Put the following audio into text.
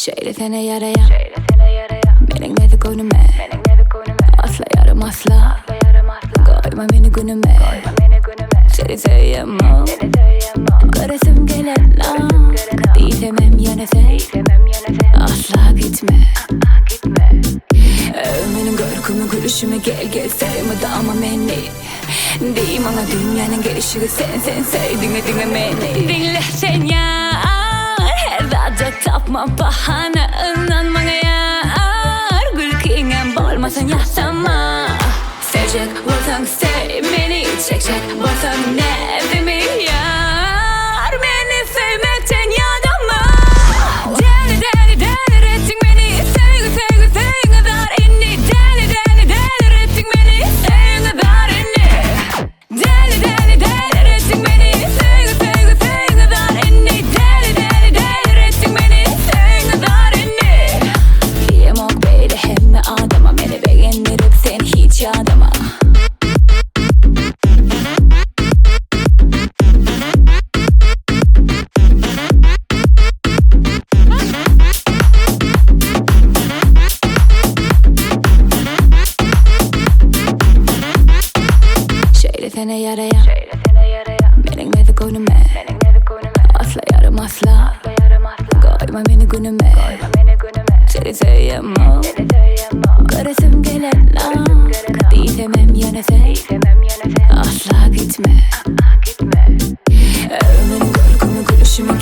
Şeyletene yaraya benimle de konuma asla yaramazla koyma beni günüme seni sevemem karasım gelen lan diyemem yanese asla gitme benim görkümü gülüşümü gel sevmedi ama beni diyeyim ona dünyanın gelişi sen dinle beni dinle sen ya herhalde tapma bahane inanmana yar gülkingen bolmasın yaşama sevecek olsan sev beni çekecek olsan nefsimi yar beni sevmekten yadama deli ettin beni sevgi dar inni deli ettin beni sevgi dar inni deli ettin beni sevgi dar inni deli ettin beni sevgi dar inni diyemok beyli hem de adama beni beğendirip sen hiç adama Şeyletene yaraya benimle de konuma asla yaramazla koyma beni günüme seni sevemem karasım gelen lan diyemem yanese asla gitme benim görkümü gülüşümü